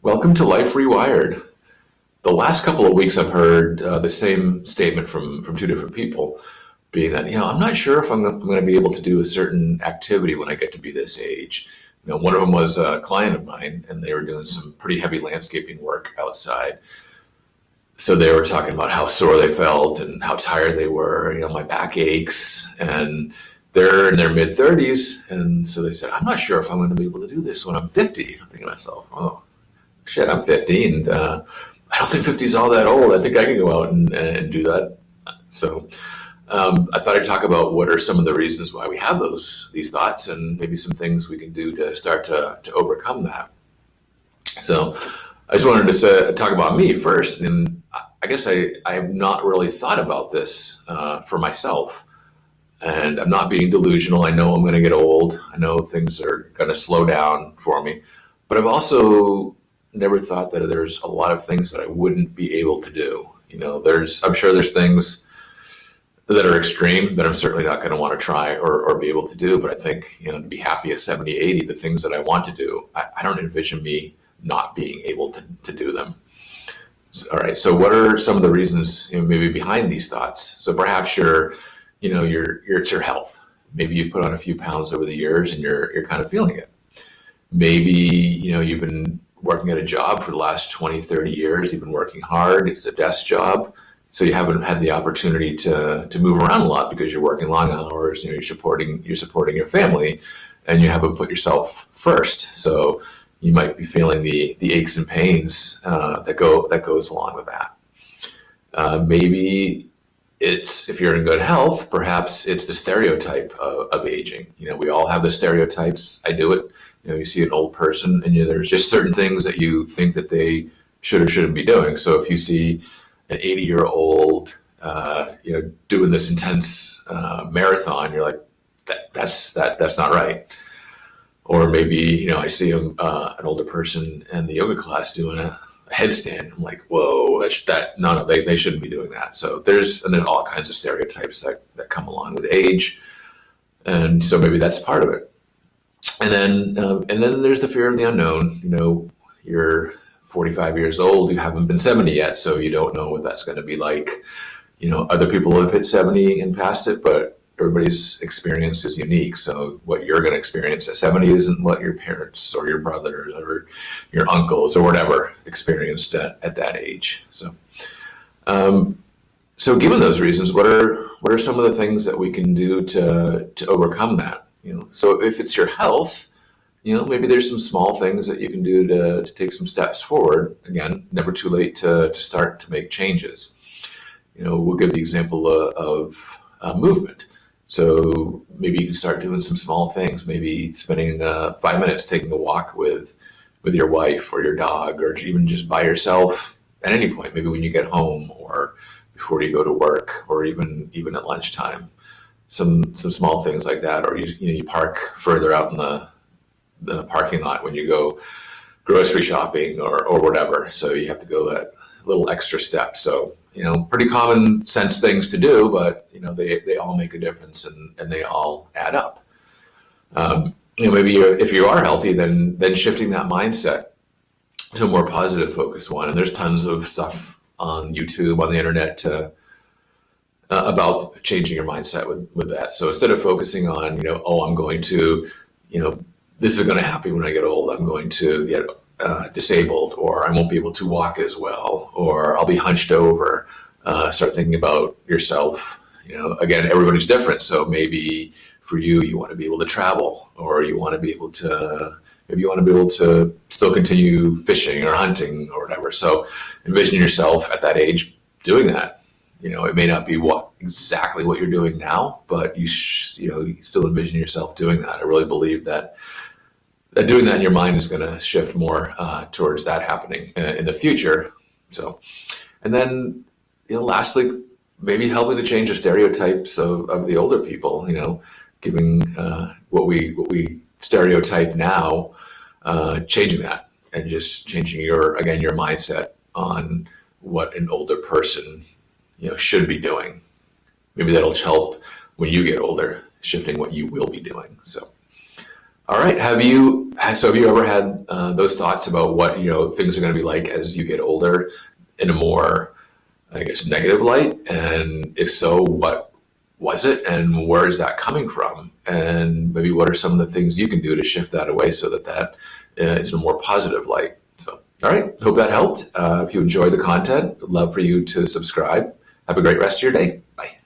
Welcome to Life Rewired. The last couple of weeks, I've heard the same statement from two different people, being that I'm not sure if I'm going to be able to do a certain activity when I get to be this age. One of them was a client of mine, and they were doing some pretty heavy landscaping work outside. So they were talking about how sore they felt and how tired they were. My back aches, and they're in their mid 30s, and so they said, "I'm not sure if I'm going to be able to do this when I'm 50." I'm thinking to myself, "Oh, shit, I'm 50, and I don't think 50 is all that old. I think I can go out and do that." So I thought I'd talk about what are some of the reasons why we have these thoughts, and maybe some things we can do to start to overcome that. So I just wanted to talk about me first, and I guess I have not really thought about this for myself. And I'm not being delusional. I know I'm going to get old. I know things are going to slow down for me. But I've also never thought that there's a lot of things that I wouldn't be able to do. I'm sure there's things that are extreme that I'm certainly not going to want to try or be able to do. But I think, to be happy at 70, 80, the things that I want to do, I don't envision me not being able to do them. All right. So what are some of the reasons, maybe behind these thoughts? So perhaps it's your health. Maybe you've put on a few pounds over the years and you're kind of feeling it. Maybe, you've been working at a job for the last 20, 30 years. You've been working hard. It's a desk job. So you haven't had the opportunity to move around a lot because you're working long hours. You're supporting your family, and you haven't put yourself first. So you might be feeling the aches and pains that goes along with that. Maybe if you're in good health, perhaps it's the stereotype of aging. We all have the stereotypes. I do it. You see an old person, and there's just certain things that you think that they should or shouldn't be doing. So if you see an 80-year-old, doing this intense marathon, you're like, that's not right. Or maybe I see an older person in the yoga class doing a headstand. I'm like, whoa, no, they shouldn't be doing that. So and then all kinds of stereotypes that come along with age, and so maybe that's part of it. And then there's the fear of the unknown. You're 45 years old, you haven't been 70 yet, so you don't know what that's going to be like. Other people have hit 70 and past it, but everybody's experience is unique. So what you're going to experience at 70 isn't what your parents or your brothers or your uncles or whatever experienced at that age. So, so given those reasons, what are some of the things that we can do to overcome that? So if it's your health, maybe there's some small things that you can do to take some steps forward. Again, never too late to start to make changes. We'll give the example of movement. So maybe you can start doing some small things, maybe spending 5 minutes taking a walk with your wife or your dog, or even just by yourself at any point, maybe when you get home or before you go to work, or even at lunchtime. Some small things like that. Or you park further out in the parking lot when you go grocery shopping or whatever. So you have to go that little extra step. So, pretty common sense things to do, but they all make a difference, and they all add up. Maybe if you are healthy, then shifting that mindset to a more positive focused one. And there's tons of stuff on YouTube, on the internet, about changing your mindset with that. So instead of focusing on, I'm going to, this is going to happen when I get old. I'm going to get disabled, or I won't be able to walk as well, or I'll be hunched over. Start thinking about yourself. Again, everybody's different. So maybe for you want to be able to travel, or you want to be able to still continue fishing or hunting or whatever. So envision yourself at that age doing that. It may not be exactly what you're doing now, but you still envision yourself doing that. I really believe that doing that in your mind is going to shift more towards that happening in the future. So, and then, lastly, maybe helping to change the stereotypes of the older people, giving what we stereotype now, changing that, and just changing your mindset on what an older person, should be doing. Maybe that'll help when you get older, shifting what you will be doing. So, All right. Have you ever had those thoughts about what, things are going to be like as you get older in a more, I guess, negative light? And if so, what was it, and where is that coming from? And maybe what are some of the things you can do to shift that away so that is in a more positive light? So, all right. Hope that helped. If you enjoyed the content, I'd love for you to subscribe. Have a great rest of your day. Bye.